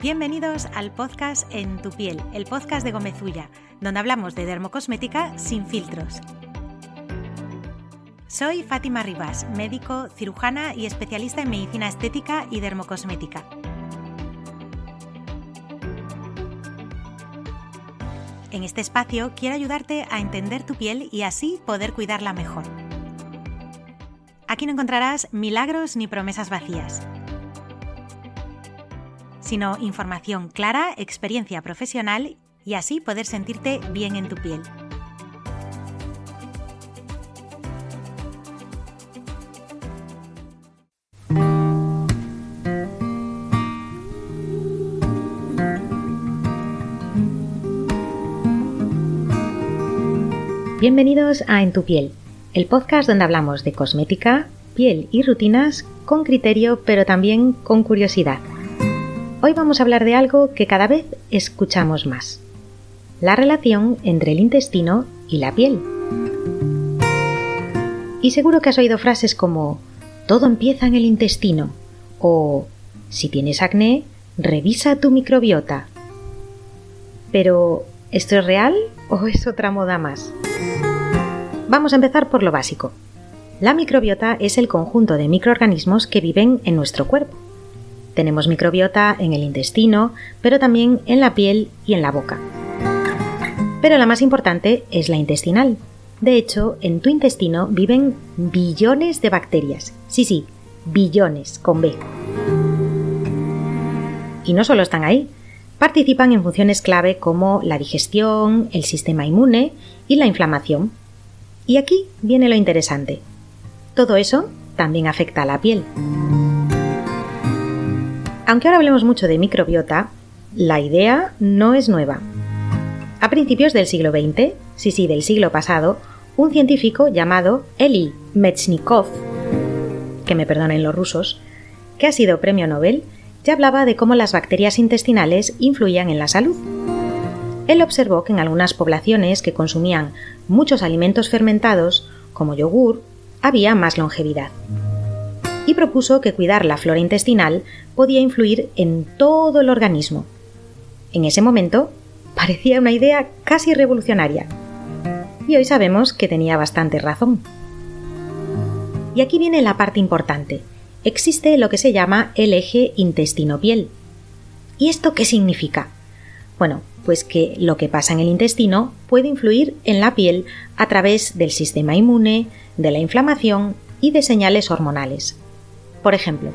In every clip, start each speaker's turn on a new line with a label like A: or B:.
A: Bienvenidos al podcast En tu piel, el podcast de Gomezulla, donde hablamos de dermocosmética sin filtros. Soy Fátima Ribas, médico, cirujana y especialista en medicina estética y dermocosmética. En este espacio quiero ayudarte a entender tu piel y así poder cuidarla mejor. Aquí no encontrarás milagros ni promesas vacías, sino información clara, experiencia profesional y así poder sentirte bien en tu piel. Bienvenidos a En tu piel, el podcast donde hablamos de cosmética, piel y rutinas con criterio pero también con curiosidad. Hoy vamos a hablar de algo que cada vez escuchamos más: la relación entre el intestino y la piel. Y seguro que has oído frases como «todo empieza en el intestino» o «si tienes acné, revisa tu microbiota». Pero, ¿esto es real o es otra moda más? Vamos a empezar por lo básico. La microbiota es el conjunto de microorganismos que viven en nuestro cuerpo. Tenemos microbiota en el intestino, pero también en la piel y en la boca. Pero la más importante es la intestinal. De hecho, en tu intestino viven billones de bacterias. Sí, billones, con B. Y no solo están ahí, participan en funciones clave como la digestión, el sistema inmune y la inflamación. Y aquí viene lo interesante. Todo eso también afecta a la piel. Aunque ahora hablemos mucho de microbiota, la idea no es nueva. A principios del siglo XX, del siglo pasado, un científico llamado Eli Mechnikov, que me perdonen los rusos, que ha sido premio Nobel, ya hablaba de cómo las bacterias intestinales influían en la salud. Él observó que en algunas poblaciones que consumían muchos alimentos fermentados, como yogur, había más longevidad. Y propuso que cuidar la flora intestinal podía influir en todo el organismo. En ese momento parecía una idea casi revolucionaria. Y hoy sabemos que tenía bastante razón. Y aquí viene la parte importante. Existe lo que se llama el eje intestino-piel. ¿Y esto qué significa? Bueno, pues que lo que pasa en el intestino puede influir en la piel a través del sistema inmune, de la inflamación y de señales hormonales. Por ejemplo,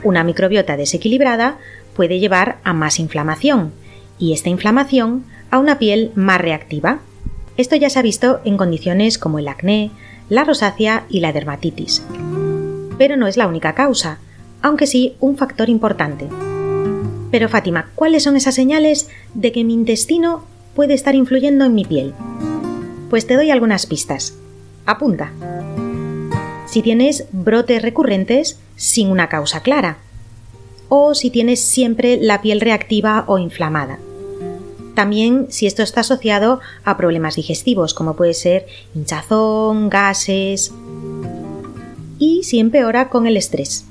A: una microbiota desequilibrada puede llevar a más inflamación y esta inflamación a una piel más reactiva. Esto ya se ha visto en condiciones como el acné, la rosácea y la dermatitis. Pero no es la única causa, aunque sí un factor importante. Pero Fátima, ¿cuáles son esas señales de que mi intestino puede estar influyendo en mi piel? Pues te doy algunas pistas. Apunta. Si tienes brotes recurrentes sin una causa clara, o si tienes siempre la piel reactiva o inflamada. También si esto está asociado a problemas digestivos, como puede ser hinchazón, gases, y si empeora con el estrés.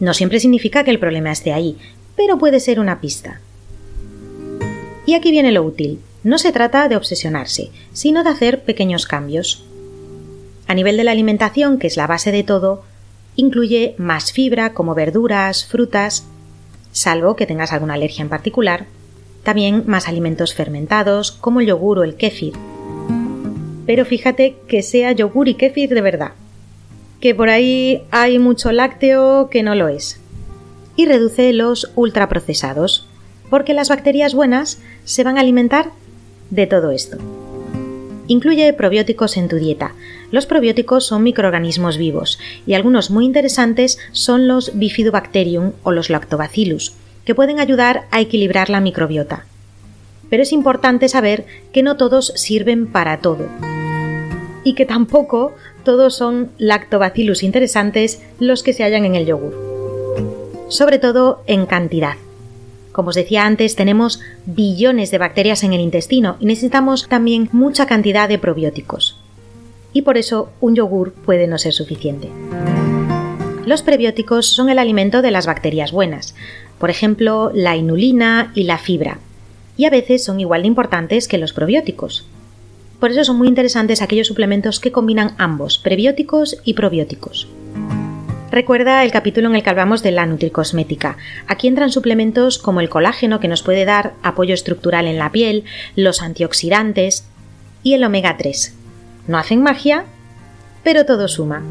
A: No siempre significa que el problema esté ahí, pero puede ser una pista. Y aquí viene lo útil. No se trata de obsesionarse, sino de hacer pequeños cambios. A nivel de la alimentación, que es la base de todo, incluye más fibra como verduras, frutas, salvo que tengas alguna alergia en particular, también más alimentos fermentados como el yogur o el kéfir. Pero fíjate que sea yogur y kéfir de verdad, que por ahí hay mucho lácteo que no lo es. Y reduce los ultraprocesados, porque las bacterias buenas se van a alimentar de todo esto. Incluye probióticos en tu dieta. Los probióticos son microorganismos vivos y algunos muy interesantes son los Bifidobacterium o los Lactobacillus, que pueden ayudar a equilibrar la microbiota. Pero es importante saber que no todos sirven para todo y que tampoco todos son Lactobacillus interesantes los que se hallan en el yogur. Sobre todo en cantidad. Como os decía antes, tenemos billones de bacterias en el intestino y necesitamos también mucha cantidad de probióticos. Y por eso un yogur puede no ser suficiente. Los prebióticos son el alimento de las bacterias buenas. por ejemplo la inulina y la fibra, y a veces son igual de importantes que los probióticos. Por eso son muy interesantes aquellos suplementos que combinan ambos, prebióticos y probióticos. Recuerda el capítulo en el que hablamos de la nutricosmética. Aquí entran suplementos como el colágeno, que nos puede dar apoyo estructural en la piel, los antioxidantes y el omega 3. No hacen magia, pero todo suma.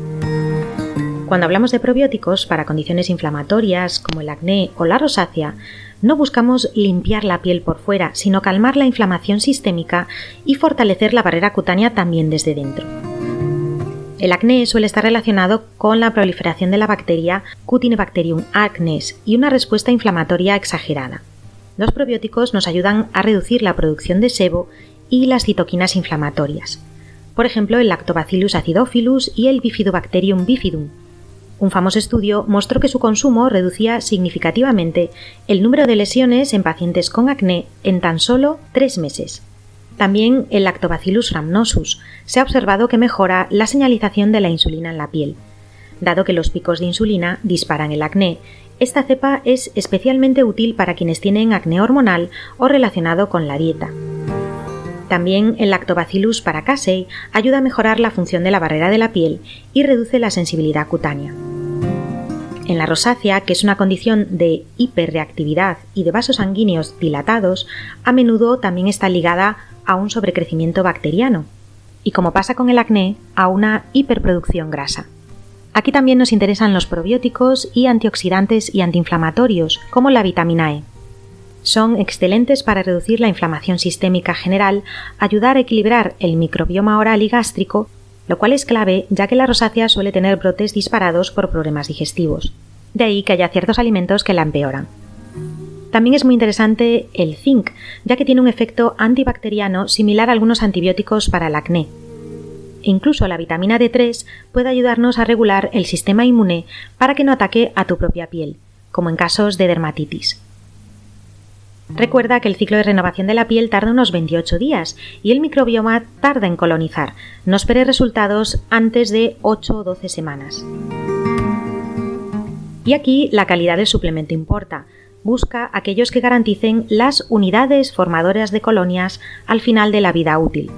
A: Cuando hablamos de probióticos para condiciones inflamatorias como el acné o la rosácea, no buscamos limpiar la piel por fuera, sino calmar la inflamación sistémica y fortalecer la barrera cutánea también desde dentro. El acné suele estar relacionado con la proliferación de la bacteria Cutinebacterium acnes y una respuesta inflamatoria exagerada. Los probióticos nos ayudan a reducir la producción de sebo y las citoquinas inflamatorias. Por ejemplo, el Lactobacillus acidophilus y el Bifidobacterium bifidum. Un famoso estudio mostró que su consumo reducía significativamente el número de lesiones en pacientes con acné en tan solo 3 meses. También el Lactobacillus rhamnosus se ha observado que mejora la señalización de la insulina en la piel. Dado que los picos de insulina disparan el acné, esta cepa es especialmente útil para quienes tienen acné hormonal o relacionado con la dieta. También el Lactobacillus paracasei ayuda a mejorar la función de la barrera de la piel y reduce la sensibilidad cutánea. En la rosácea, que es una condición de hiperreactividad y de vasos sanguíneos dilatados, a menudo también está ligada a un sobrecrecimiento bacteriano y, como pasa con el acné, a una hiperproducción grasa. Aquí también nos interesan los probióticos y antioxidantes y antiinflamatorios, como la vitamina E. Son excelentes para reducir la inflamación sistémica general, ayudar a equilibrar el microbioma oral y gástrico, lo cual es clave ya que la rosácea suele tener brotes disparados por problemas digestivos. De ahí que haya ciertos alimentos que la empeoran. También es muy interesante el zinc, ya que tiene un efecto antibacteriano similar a algunos antibióticos para el acné. E incluso la vitamina D3 puede ayudarnos a regular el sistema inmune para que no ataque a tu propia piel, como en casos de dermatitis. Recuerda que el ciclo de renovación de la piel tarda unos 28 días y el microbioma tarda en colonizar. No esperes resultados antes de 8 o 12 semanas. Y aquí la calidad del suplemento importa. Busca aquellos que garanticen las unidades formadoras de colonias al final de la vida útil.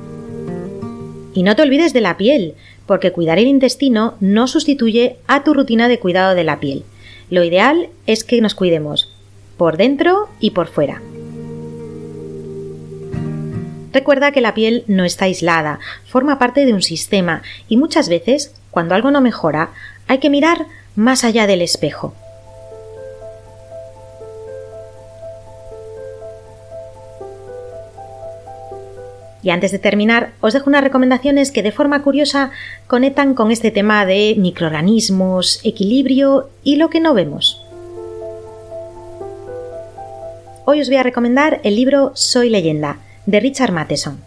A: Y no te olvides de la piel, porque cuidar el intestino no sustituye a tu rutina de cuidado de la piel. Lo ideal es que nos cuidemos por dentro y por fuera. Recuerda que la piel no está aislada, forma parte de un sistema y muchas veces, cuando algo no mejora, hay que mirar más allá del espejo. Y antes de terminar, os dejo unas recomendaciones que de forma curiosa conectan con este tema de microorganismos, equilibrio y lo que no vemos. Hoy os voy a recomendar el libro Soy Leyenda, de Richard Matheson.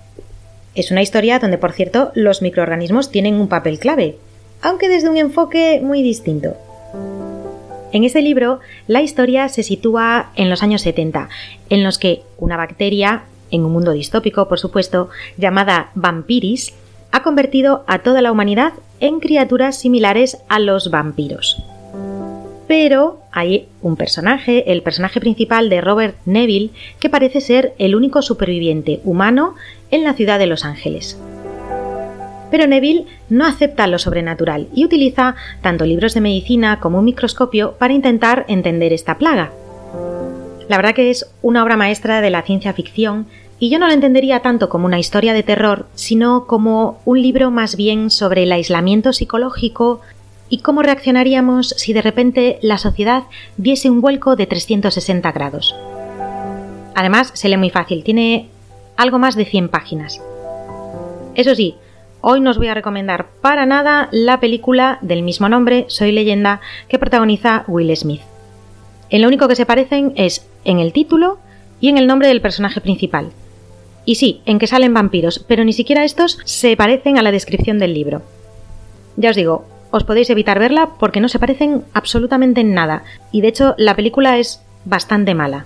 A: Es una historia donde, por cierto, los microorganismos tienen un papel clave, aunque desde un enfoque muy distinto. En este libro, la historia se sitúa en los años 70, en los que una bacteria, en un mundo distópico, por supuesto, llamada Vampiris, ha convertido a toda la humanidad en criaturas similares a los vampiros. Pero hay un personaje, el personaje principal de Robert Neville, que parece ser el único superviviente humano en la ciudad de Los Ángeles. Pero Neville no acepta lo sobrenatural y utiliza tanto libros de medicina como un microscopio para intentar entender esta plaga. La verdad que es una obra maestra de la ciencia ficción y yo no la entendería tanto como una historia de terror, sino como un libro más bien sobre el aislamiento psicológico y cómo reaccionaríamos si de repente la sociedad diese un vuelco de 360 grados. Además, se lee muy fácil, tiene algo más de 100 páginas. Eso sí, hoy no os voy a recomendar para nada la película del mismo nombre, Soy Leyenda, que protagoniza Will Smith. En lo único que se parecen es en el título y en el nombre del personaje principal. Y sí, en que salen vampiros, pero ni siquiera estos se parecen a la descripción del libro. Ya os digo, os podéis evitar verla porque no se parecen absolutamente en nada, y de hecho la película es bastante mala.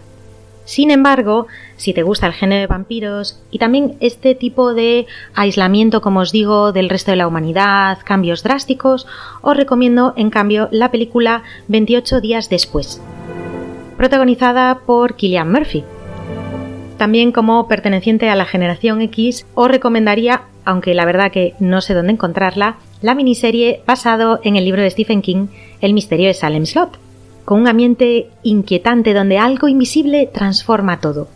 A: Sin embargo, si te gusta el género de vampiros y también este tipo de aislamiento, como os digo, del resto de la humanidad, cambios drásticos, os recomiendo en cambio la película 28 días después, protagonizada por Cillian Murphy. También, como perteneciente a la generación X, os recomendaría, aunque la verdad que no sé dónde encontrarla, la miniserie basado en el libro de Stephen King, El misterio de Salem Slot, con un ambiente inquietante donde algo invisible transforma todo,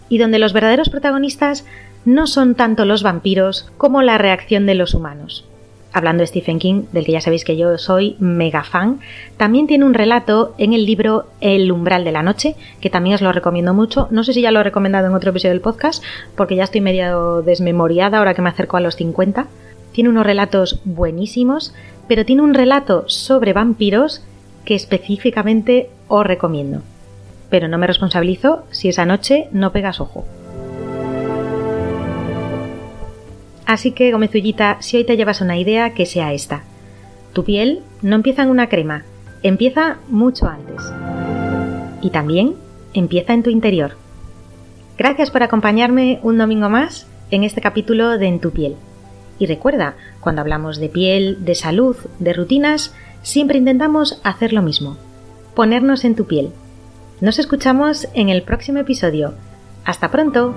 A: y donde los verdaderos protagonistas no son tanto los vampiros como la reacción de los humanos. Hablando de Stephen King, del que ya sabéis que yo soy mega fan, también tiene un relato en el libro El umbral de la noche, que también os lo recomiendo mucho. No sé si ya lo he recomendado en otro episodio del podcast, porque ya estoy medio desmemoriada ahora que me acerco a los 50. Tiene unos relatos buenísimos, pero tiene un relato sobre vampiros que específicamente os recomiendo. Pero no me responsabilizo si esa noche no pegas ojo. Así que, Gomezullita, si hoy te llevas una idea, que sea esta. Tu piel no empieza en una crema, empieza mucho antes. Y también empieza en tu interior. Gracias por acompañarme un domingo más en este capítulo de En tu piel. Y recuerda, cuando hablamos de piel, de salud, de rutinas, siempre intentamos hacer lo mismo, ponernos en tu piel. Nos escuchamos en el próximo episodio. ¡Hasta pronto!